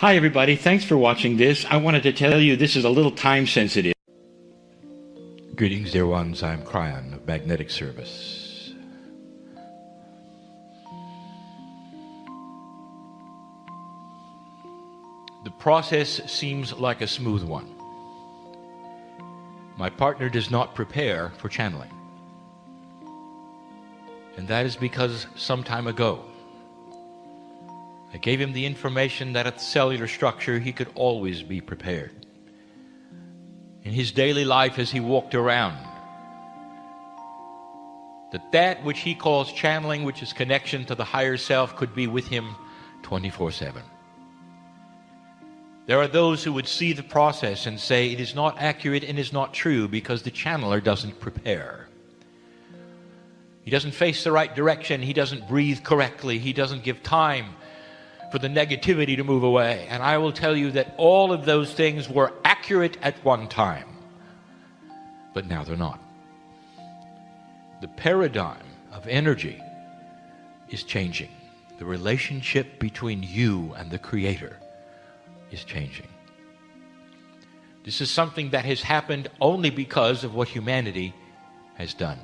Hi everybody, thanks for watching this. I wanted to tell you this is a little time sensitive. Greetings, dear ones. I'm Kryon of Magnetic Service. The process seems like a smooth one. My partner does not prepare for channeling. And that is because some time ago, I gave him the information that at the cellular structure he could always be prepared. In his daily life as he walked around, that which he calls channeling, which is connection to the higher self, could be with him 24/7. There are those who would see the process and say it is not accurate and is not true because the channeler doesn't prepare. He doesn't face the right direction, he doesn't breathe correctly, he doesn't give time for the negativity to move away. And I will tell you that all of those things were accurate at one time, but now they're not. The paradigm of energy is changing. The relationship between you and the Creator is changing. This is something that has happened only because of what humanity has done.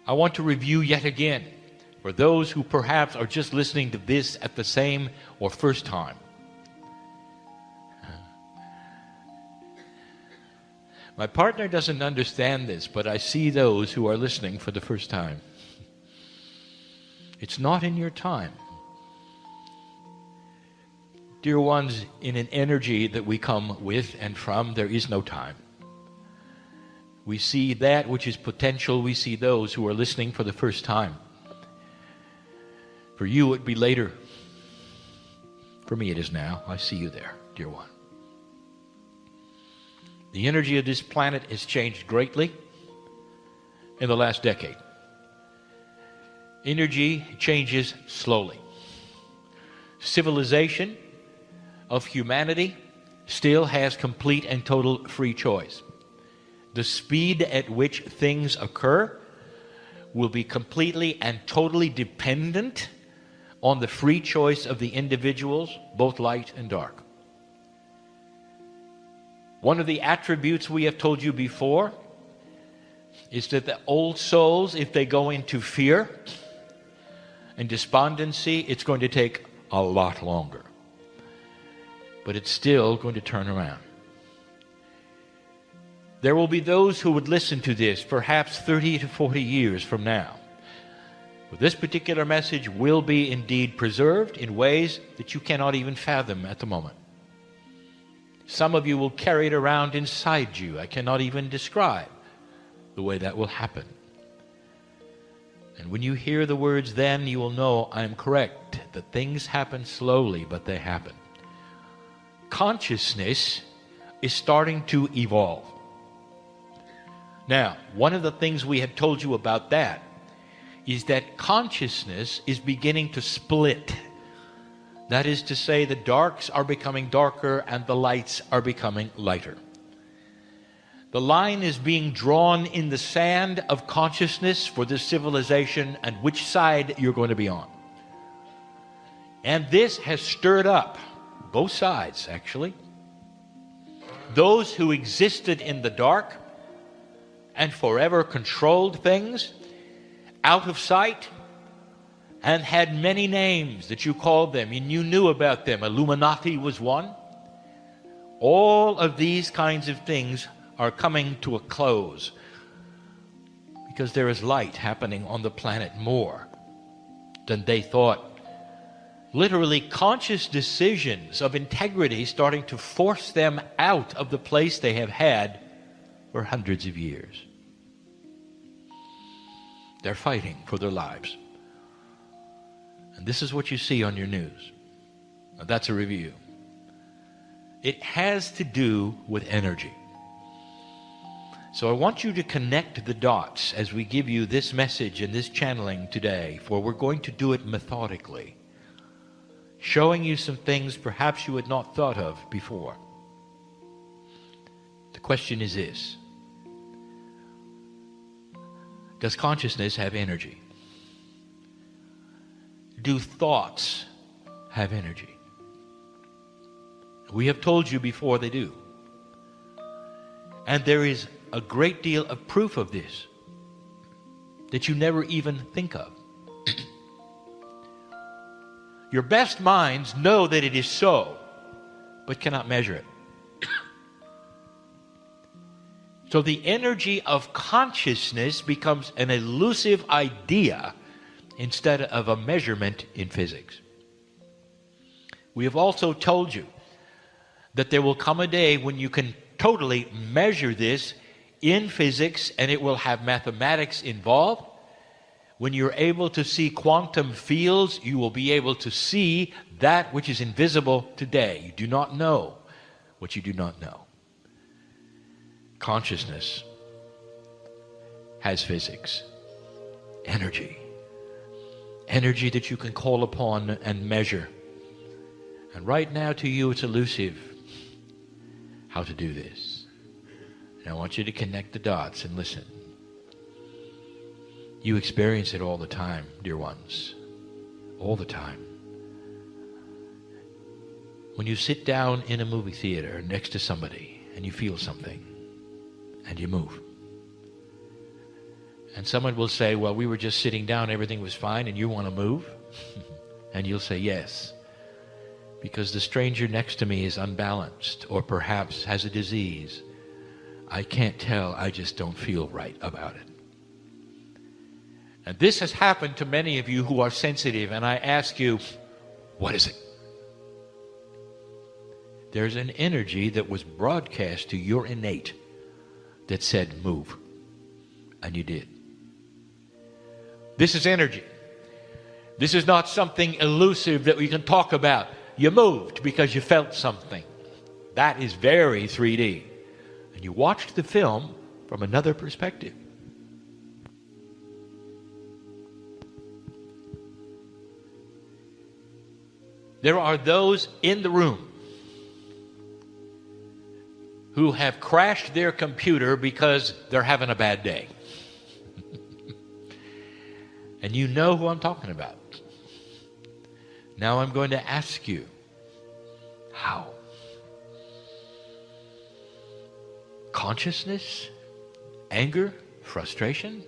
I want to review yet again for those who perhaps are just listening to this at the same or first time. My partner doesn't understand this, but I see those who are listening for the first time. It's not in your time. Dear ones, in an energy that we come with and from, there is no time. We see that which is potential. We see those who are listening for the first time. For you, it would be later. For me, it is now. I see you there, dear one. The energy of this planet has changed greatly in the last decade. Energy changes slowly. Civilization of humanity still has complete and total free choice. The speed at which things occur will be completely and totally dependent on the free choice of the individuals, both light and dark. One of the attributes we have told you before is that the old souls, if they go into fear and despondency, it's going to take a lot longer. But it's still going to turn around. There will be those who would listen to this perhaps 30 to 40 years from now. But this particular message will be indeed preserved in ways that you cannot even fathom at the moment. Some of you will carry it around inside you. I cannot even describe the way that will happen. And when you hear the words, then you will know I am correct, that things happen slowly, but they happen. Consciousness is starting to evolve. Now, one of the things we have told you about that is that consciousness is beginning to split. That is to say, the darks are becoming darker and the lights are becoming lighter. The line is being drawn in the sand of consciousness for this civilization and which side you're going to be on. And this has stirred up both sides, actually. Those who existed in the dark and forever controlled things out of sight and had many names that you called them and you knew about them. Illuminati was one. All of these kinds of things are coming to a close because there is light happening on the planet more than they thought. Literally conscious decisions of integrity starting to force them out of the place they have had for hundreds of years. They're fighting for their lives. And this is what you see on your news. Now, that's a review. It has to do with energy. So I want you to connect the dots as we give you this message and this channeling today, for we're going to do it methodically, showing you some things perhaps you had not thought of before. The question is this: does consciousness have energy? Do thoughts have energy? We have told you before they do. And there is a great deal of proof of this that you never even think of. Your best minds know that it is so, but cannot measure it. So the energy of consciousness becomes an elusive idea instead of a measurement in physics. We have also told you that there will come a day when you can totally measure this in physics, and it will have mathematics involved. When you're able to see quantum fields, you will be able to see that which is invisible today. You do not know what you do not know. Consciousness has physics, energy that you can call upon and measure. And right now to you it's elusive how to do this. And I want you to connect the dots and listen. You experience it all the time, dear ones. All the time. When you sit down in a movie theater next to somebody and you feel something and you move. And someone will say, well, we were just sitting down, everything was fine, and you want to move? And you'll say, yes, because the stranger next to me is unbalanced or perhaps has a disease. I can't tell, I just don't feel right about it. And this has happened to many of you who are sensitive, and I ask you, what is it? There's an energy that was broadcast to your innate that said, move. And you did. This is energy. This is not something elusive that we can talk about. You moved because you felt something. That is very 3D. And you watched the film from another perspective. There are those in the room who have crashed their computer because they're having a bad day. And you know who I'm talking about. Now I'm going to ask you, how? Consciousness, anger, frustration,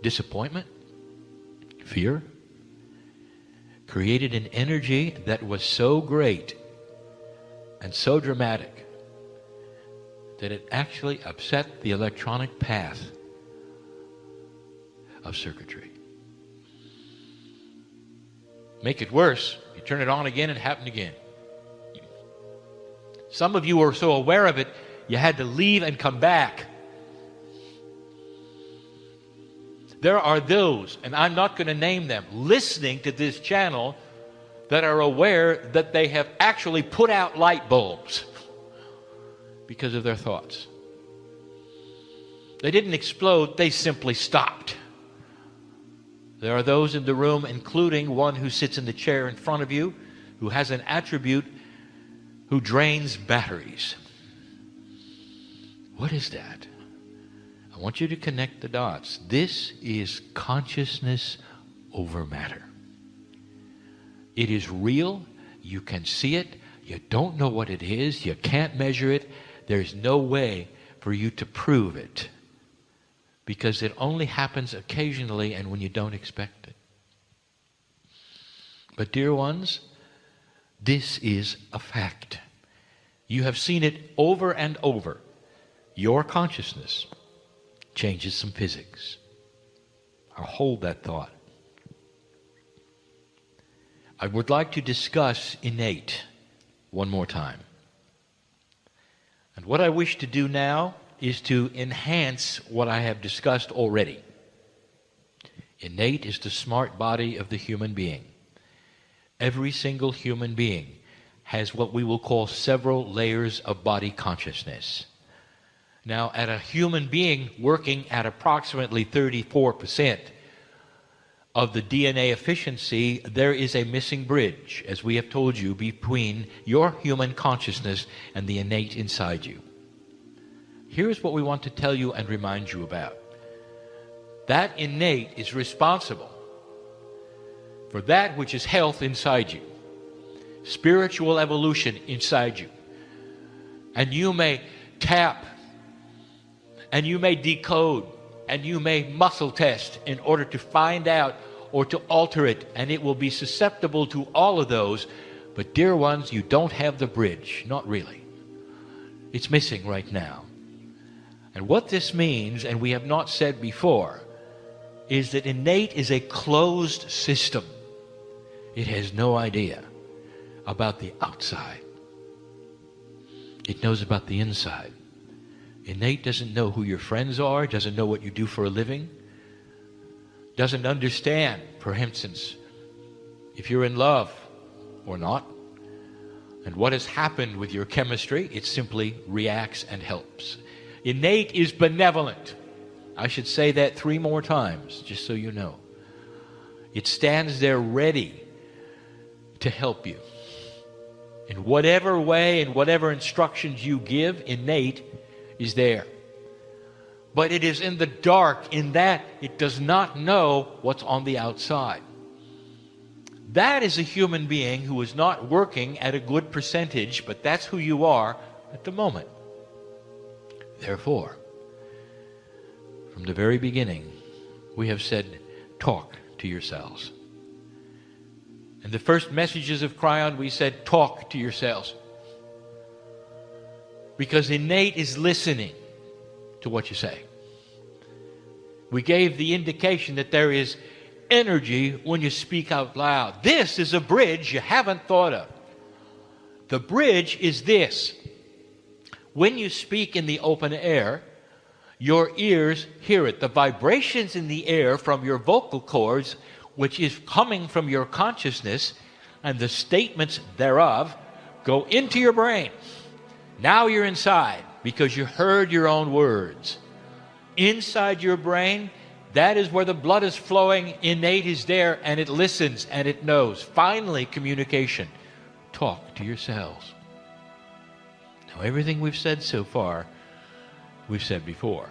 disappointment, fear, created an energy that was so great and so dramatic that it actually upset the electronic path of circuitry. Make it worse, you turn it on again, it happened again. Some of you were so aware of it, you had to leave and come back. There are those, and I'm not going to name them, listening to this channel that are aware that they have actually put out light bulbs because of their thoughts. They didn't explode, they simply stopped. There are those in the room, including one who sits in the chair in front of you, who has an attribute who drains batteries. What is that? I want you to connect the dots. This is consciousness over matter. It is real. You can see it. You don't know what it is. You can't measure it. There's no way for you to prove it, because it only happens occasionally and when you don't expect it. But dear ones, this is a fact. You have seen it over and over. Your consciousness changes some physics. I'll hold that thought. I would like to discuss innate one more time. And what I wish to do now is to enhance what I have discussed already. Innate is the smart body of the human being. Every single human being has what we will call several layers of body consciousness. Now, at a human being working at approximately 34% of the DNA efficiency, there is a missing bridge, as we have told you, between your human consciousness and the innate inside you. Here's what we want to tell you and remind you about. That innate is responsible for that which is health inside you. spiritual evolution inside you. And you may tap, and you may decode, and you may muscle test in order to find out or to alter it, and it will be susceptible to all of those. But dear ones, you don't have the bridge. Not really. It's missing right now. And what this means, and we have not said before, is that innate is a closed system. It has no idea about the outside. It knows about the inside. Innate doesn't know who your friends are, doesn't know what you do for a living, doesn't understand, for instance, if you're in love or not, and what has happened with your chemistry. It simply reacts and helps. Innate is benevolent. I should say that 3 more times, just so you know. It stands there ready to help you. In whatever way and whatever instructions you give, innate is there. But it is in the dark in that it does not know what's on the outside. That is a human being who is not working at a good percentage, but that's who you are at the moment. Therefore, from the very beginning, we have said, talk to yourselves. In the first messages of Kryon, we said, talk to yourselves. Because innate is listening to what you say. We gave the indication that there is energy when you speak out loud. This is a bridge you haven't thought of. The bridge is this. When you speak in the open air, your ears hear it. The vibrations in the air from your vocal cords, which is coming from your consciousness, and the statements thereof go into your brain. Now you're inside because you heard your own words. Inside your brain, that is where the blood is flowing. Innate is there, and it listens and it knows. Finally, communication. Talk to yourselves. Now, everything we've said so far, we've said before.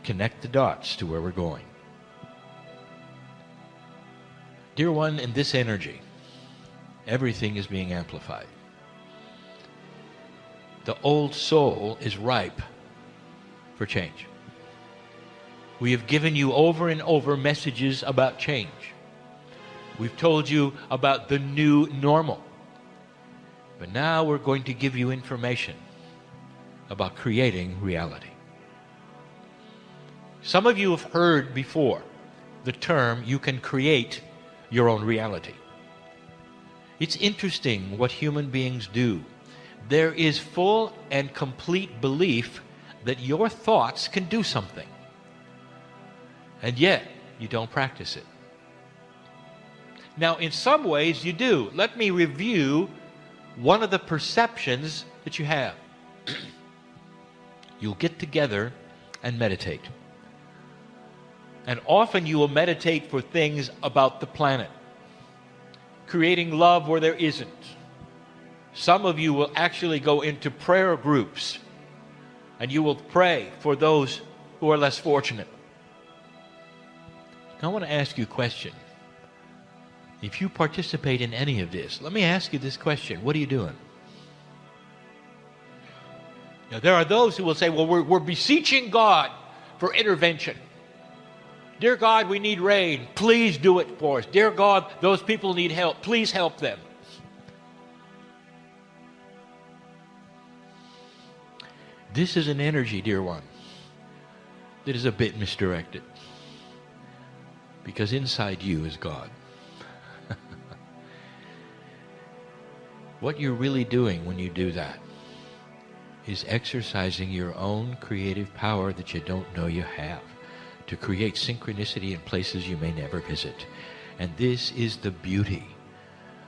Connect the dots to where we're going. Dear one, in this energy, everything is being amplified. The old soul is ripe for change. We have given you over and over messages about change. We've told you about the new normal. But now we're going to give you information about creating reality. Some of you have heard before the term, you can create your own reality. It's interesting what human beings do. There is full and complete belief that your thoughts can do something. And yet, you don't practice it. Now, in some ways, you do. Let me review one of the perceptions that you have. You'll get together and meditate. And often you will meditate for things about the planet. Creating love where there isn't. Some of you will actually go into prayer groups. And you will pray for those who are less fortunate. Now, I want to ask you a question. If you participate in any of this, let me ask you this question. What are you doing? Now, there are those who will say, well, we're beseeching God for intervention. Dear God, we need rain. Please do it for us. Dear God, those people need help. Please help them. This is an energy, dear one, that is a bit misdirected. Because inside you is God. What you're really doing when you do that is exercising your own creative power that you don't know you have to create synchronicity in places you may never visit. And this is the beauty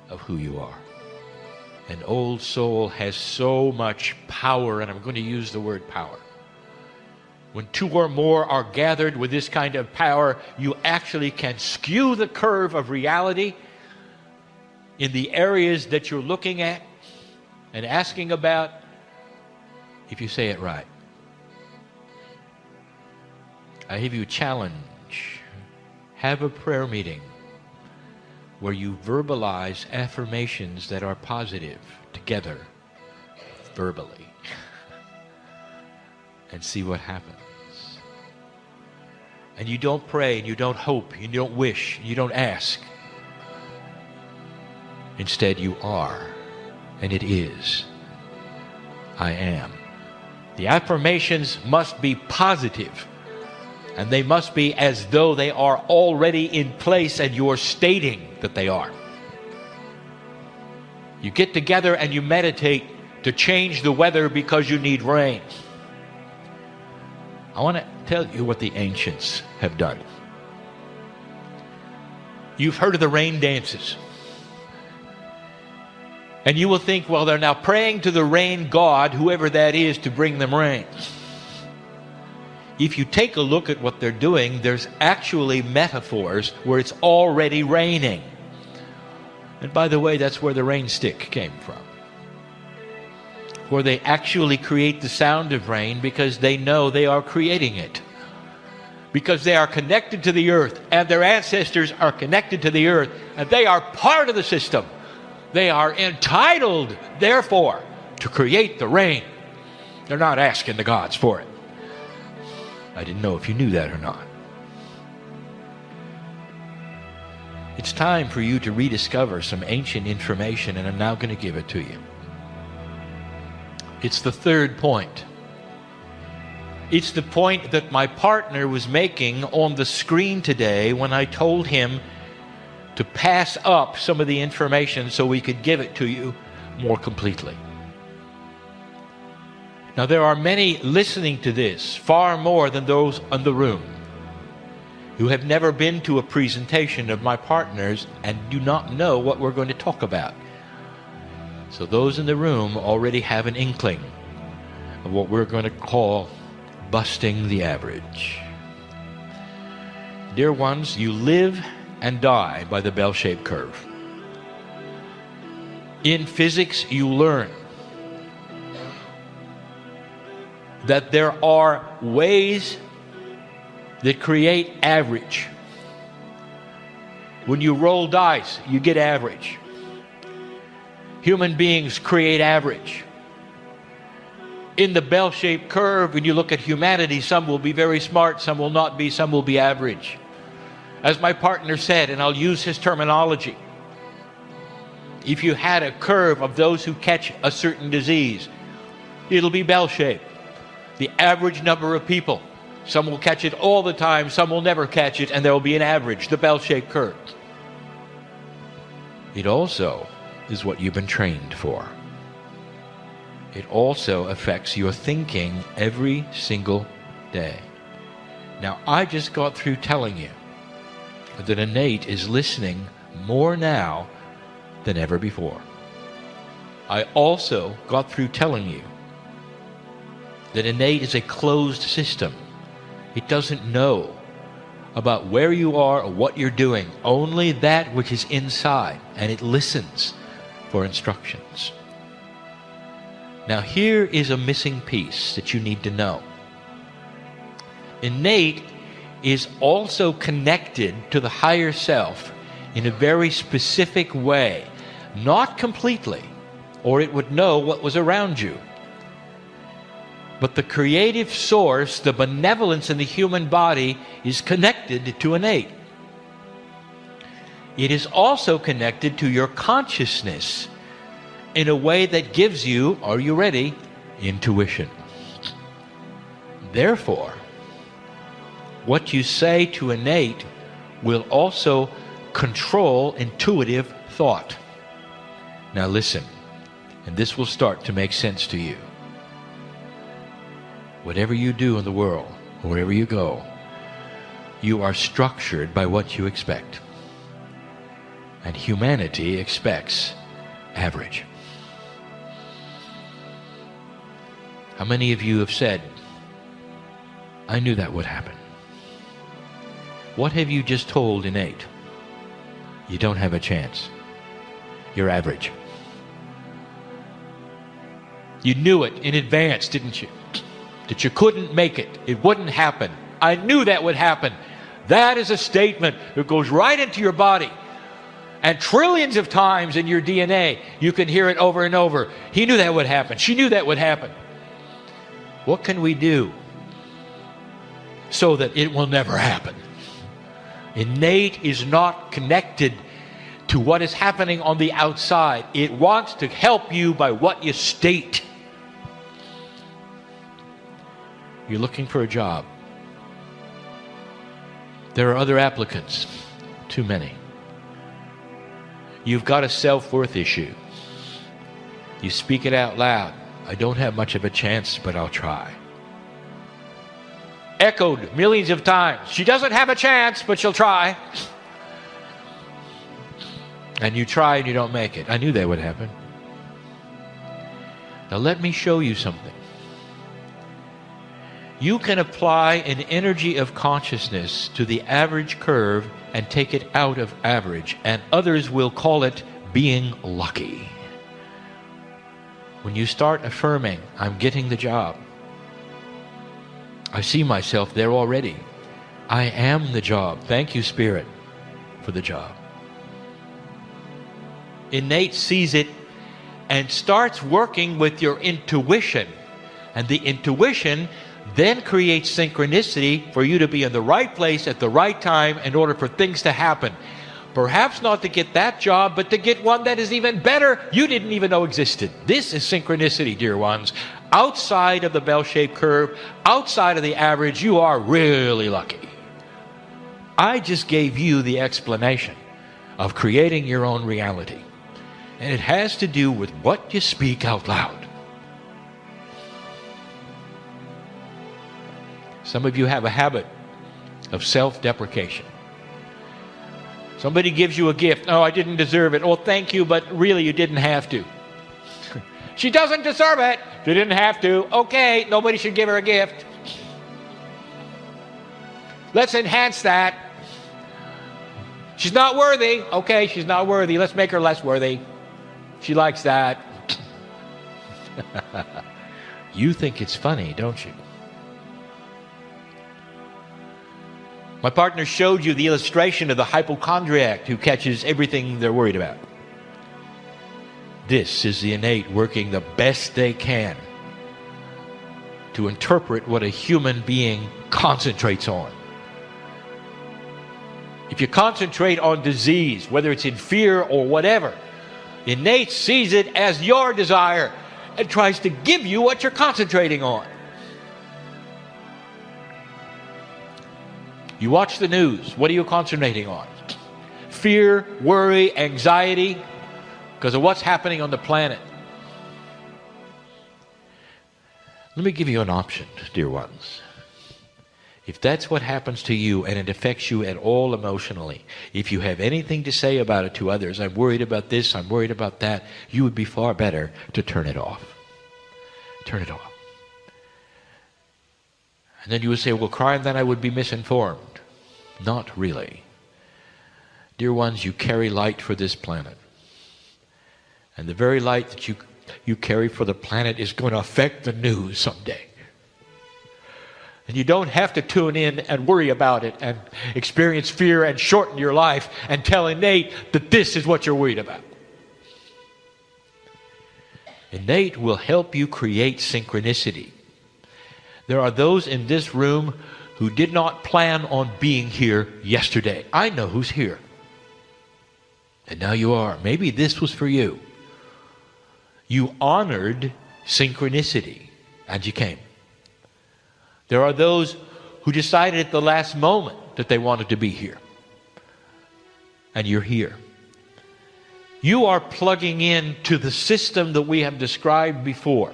of who you are. An old soul has so much power, and I'm going to use the word power. When 2 or more are gathered with this kind of power, you actually can skew the curve of reality in the areas that you're looking at and asking about, if you say it right. I give you a challenge. Have a prayer meeting where you verbalize affirmations that are positive together, verbally, and see what happens. And you don't pray, and you don't hope, and you don't wish, and you don't ask. Instead, you are, and it is. I am. The affirmations must be positive, and they must be as though they are already in place and you're stating that they are. You get together and you meditate to change the weather because you need rain. I want to tell you what the ancients have done. You've heard of the rain dances. And you will think, well, they're now praying to the rain god, whoever that is, to bring them rain. If you take a look at what they're doing, there's actually metaphors where it's already raining. And by the way, that's where the rain stick came from. Where they actually create the sound of rain because they know they are creating it. Because they are connected to the earth, and their ancestors are connected to the earth, and they are part of the system. They are entitled, therefore, to create the rain. They're not asking the gods for it. I didn't know if you knew that or not. It's time for you to rediscover some ancient information, and I'm now going to give it to you. It's the third point. It's the point that my partner was making on the screen today when I told him to pass up some of the information so we could give it to you more completely. Now, there are many listening to this, far more than those in the room, who have never been to a presentation of my partners and do not know what we're going to talk about. So those in the room already have an inkling of what we're going to call busting the average. Dear ones, you live and die by the bell-shaped curve. In physics, you learn that there are ways that create average. When you roll dice, you get average. Human beings create average. In the bell-shaped curve, when you look at humanity, some will be very smart, some will not be, some will be average. As my partner said, and I'll use his terminology, if you had a curve of those who catch a certain disease, it'll be bell-shaped. The average number of people. Some will catch it all the time, some will never catch it, and there will be an average, the bell-shaped curve. It also is what you've been trained for. It also affects your thinking every single day. Now, I just got through telling you that innate is listening more now than ever before. I also got through telling you that innate is a closed system. It doesn't know about where you are or what you're doing, only that which is inside, and it listens for instructions. Now here is a missing piece that you need to know. Innate is also connected to the higher self in a very specific way, not completely, or it would know what was around you. But the creative source, the benevolence in the human body, is connected to innate. It is also connected to your consciousness in a way that gives you, are you ready, intuition. Therefore, what you say to innate will also control intuitive thought. Now listen, and this will start to make sense to you. Whatever you do in the world, wherever you go, you are structured by what you expect. And humanity expects average. How many of you have said, I knew that would happen? What have you just told innate? You don't have a chance. You're average. You knew it in advance, didn't you? That you couldn't make it. It wouldn't happen. I knew that would happen. That is a statement that goes right into your body. And trillions of times in your DNA, you can hear it over and over. He knew that would happen. She knew that would happen. What can we do so that it will never happen? Innate is not connected to what is happening on the outside. It wants to help you by what you state. You're looking for a job. There are other applicants. Too many. You've got a self-worth issue. You speak it out loud. I don't have much of a chance, but I'll try. Echoed millions of times. She doesn't have a chance, but she'll try. And you try and you don't make it. I knew that would happen. Now let me show you something. You can apply an energy of consciousness to the average curve and take it out of average, and others will call it being lucky. When you start affirming, I'm getting the job. I see myself there already. I am the job. Thank you, Spirit, for the job. Innate sees it and starts working with your intuition. And the intuition then creates synchronicity for you to be in the right place at the right time in order for things to happen. Perhaps not to get that job, but to get one that is even better you didn't even know existed. This is synchronicity, dear ones. Outside of the bell-shaped curve, outside of the average, you are really lucky. I just gave you the explanation of creating your own reality. And it has to do with what you speak out loud. Some of you have a habit of self-deprecation. Somebody gives you a gift. Oh, I didn't deserve it. Oh, thank you, but really you didn't have to. She doesn't deserve it. She didn't have to. Okay, nobody should give her a gift. Let's enhance that. She's not worthy. Okay, she's not worthy. Let's make her less worthy. She likes that. You think it's funny, don't you? My partner showed you the illustration of the hypochondriac who catches everything they're worried about. This is the innate working the best they can to interpret what a human being concentrates on. If you concentrate on disease, whether it's in fear or whatever, innate sees it as your desire and tries to give you what you're concentrating on. You watch the news. What are you concentrating on? Fear, worry, anxiety, because of what's happening on the planet. Let me give you an option, dear ones. If that's what happens to you and it affects you at all emotionally, if you have anything to say about it to others, I'm worried about this, I'm worried about that, you would be far better to turn it off. Turn it off. And then you would say, well, Kryon, then I would be misinformed. Not really. Dear ones, you carry light for this planet. And the very light that you carry for the planet is going to affect the news someday. And you don't have to tune in and worry about it and experience fear and shorten your life and tell innate that this is what you're worried about. Innate will help you create synchronicity. There are those in this room who did not plan on being here yesterday. I know who's here. And now you are. Maybe this was for you. You honored synchronicity and you came. There are those who decided at the last moment that they wanted to be here. And you're here. You are plugging into the system that we have described before,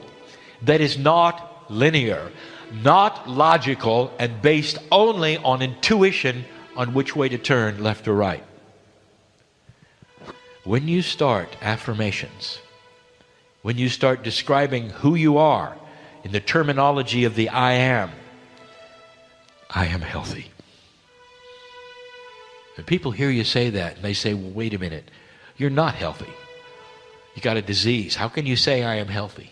that is not linear, not logical, and based only on intuition on which way to turn, left or right. When you start affirmations, when you start describing who you are in the terminology of the I am healthy. And people hear you say that and they say, well, wait a minute, you're not healthy. You got a disease. How can you say I am healthy?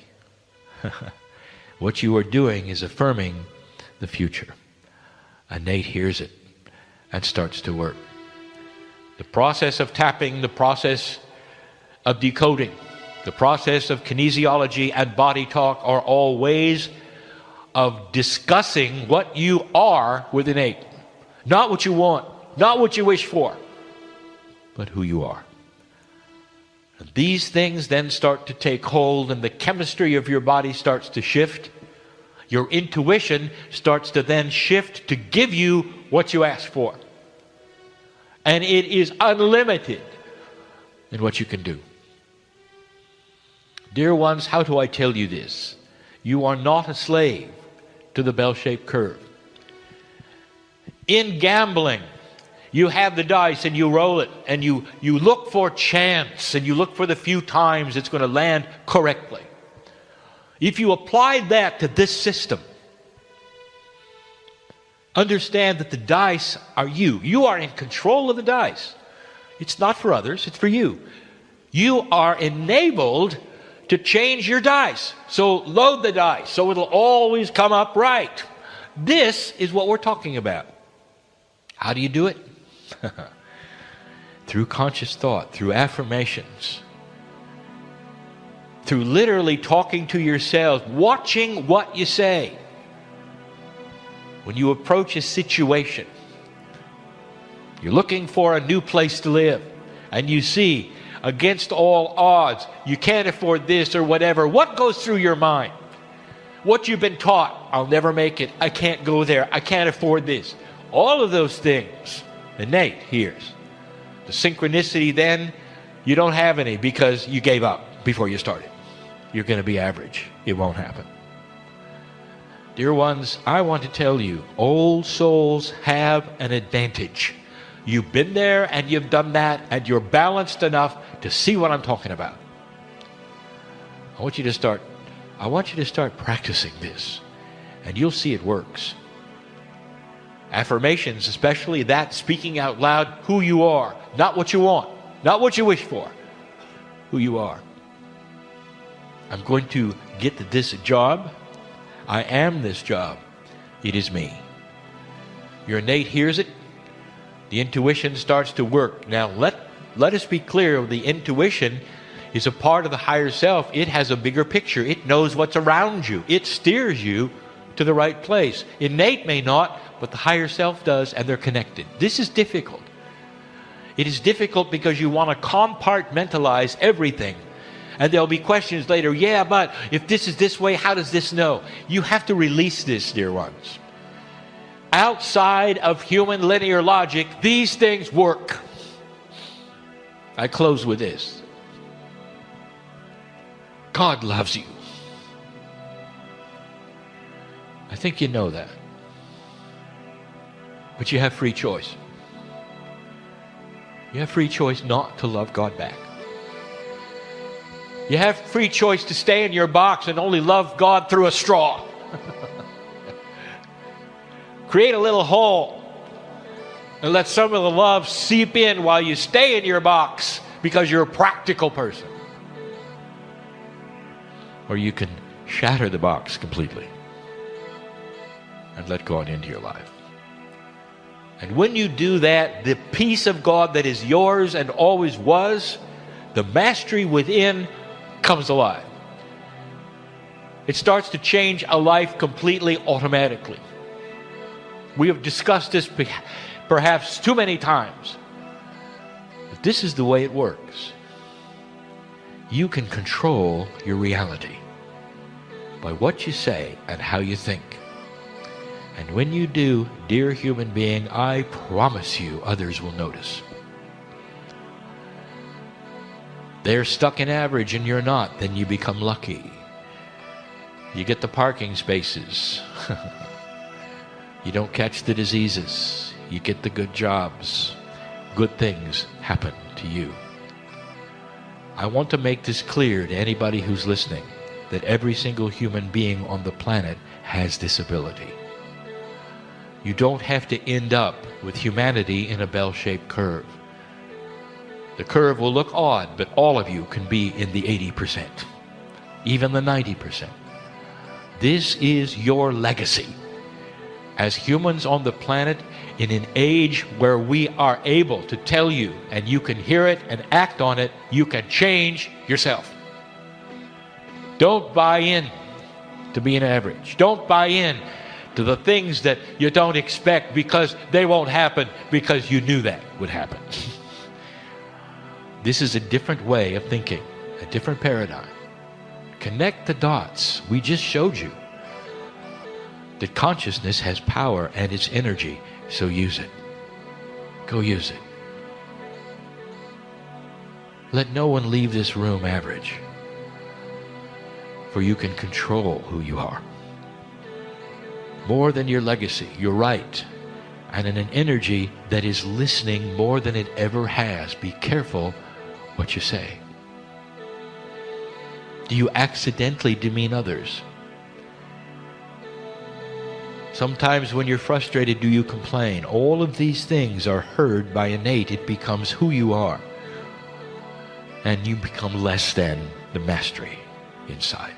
What you are doing is affirming the future. Innate hears it and starts to work. The process of tapping, the process of decoding, the process of kinesiology and body talk are all ways of discussing what you are with innate. Not what you want, not what you wish for, but who you are. And these things then start to take hold, and the chemistry of your body starts to shift. Your intuition starts to then shift to give you what you ask for. And it is unlimited in what you can do. Dear ones, how do I tell you this? You are not a slave to the bell-shaped curve. In gambling, you have the dice and you roll it, and you look for chance, and you look for the few times it's going to land correctly. If you apply that to this system, understand that the dice are you. You are in control of the dice. It's not for others, it's for you. You are enabled to change your dice. So load the dice so it'll always come up right. This is what we're talking about. How do you do it? Through conscious thought, through affirmations, through literally talking to yourselves, watching what you say. When you approach a situation, you're looking for a new place to live, and you see, against all odds, you can't afford this or whatever. What goes through your mind? What you've been taught. I'll never make it. I can't go there. I can't afford this. All of those things, innate hears. The synchronicity then, you don't have any because you gave up before you started. You're going to be average. It won't happen. Dear ones, I want to tell you, old souls have an advantage. You've been there and you've done that, and you're balanced enough to see what I'm talking about. I want you to start practicing this, and you'll see it works. Affirmations, especially that speaking out loud who you are, not what you want, not what you wish for, who you are. I'm going to get this job. I am this job. It is me. Your innate hears it. The intuition starts to work. Now let us be clear, the intuition is a part of the higher self. It has a bigger picture. It knows what's around you. It steers you to the right place. Innate may not, but the higher self does, and they're connected. This is difficult. It is difficult because you want to compartmentalize everything. And there'll be questions later, yeah, but if this is this way, how does this know? You have to release this, dear ones. Outside of human linear logic, these things work. I close with this. God loves you. I think you know that. But you have free choice. You have free choice not to love God back. You have free choice to stay in your box and only love God through a straw. Create a little hole and let some of the love seep in while you stay in your box because you're a practical person. Or you can shatter the box completely and let God into your life. And when you do that, the peace of God that is yours and always was, the mastery within, comes alive. It starts to change a life completely automatically. We have discussed this perhaps too many times. But this is the way it works. You can control your reality by what you say and how you think. And when you do, dear human being, I promise you others will notice. They're stuck in average and you're not, then you become lucky. You get the parking spaces. You don't catch the diseases. You get the good jobs. Good things happen to you. I want to make this clear to anybody who's listening, that every single human being on the planet has this ability. You don't have to end up with humanity in a bell-shaped curve. The curve will look odd, but all of you can be in the 80%, even the 90%. This is your legacy. as humans on the planet in an age where we are able to tell you, and you can hear it and act on it, you can change yourself. Don't buy in to being average. Don't buy in to the things that you don't expect because they won't happen because you knew that would happen. This is a different way of thinking, a different paradigm. Connect the dots. We just showed you that consciousness has power and its energy, so use it. Go use it. Let no one leave this room average, for you can control who you are. More than your legacy, your right, and in an energy that is listening more than it ever has. Be careful what you say. Do you accidentally demean others? Sometimes when you're frustrated, do you complain? All of these things are heard by innate. It becomes who you are. And you become less than the mastery inside.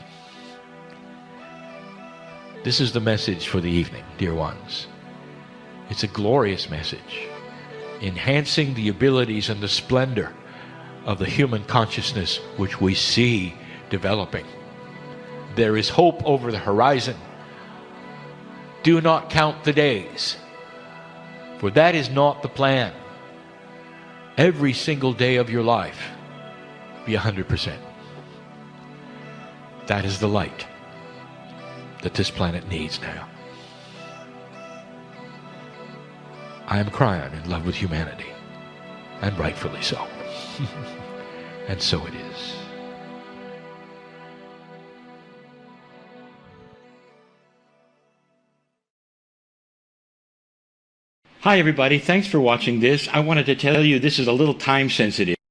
This is the message for the evening, dear ones. It's a glorious message, enhancing the abilities and the splendor of the human consciousness which we see developing. There is hope over the horizon. Do not count the days, for that is not the plan. Every single day of your life, be 100%. That is the light that this planet needs now. I am Kryon, in love with humanity, and rightfully so. And so it is. Hi everybody, thanks for watching this. I wanted to tell you this is a little time sensitive.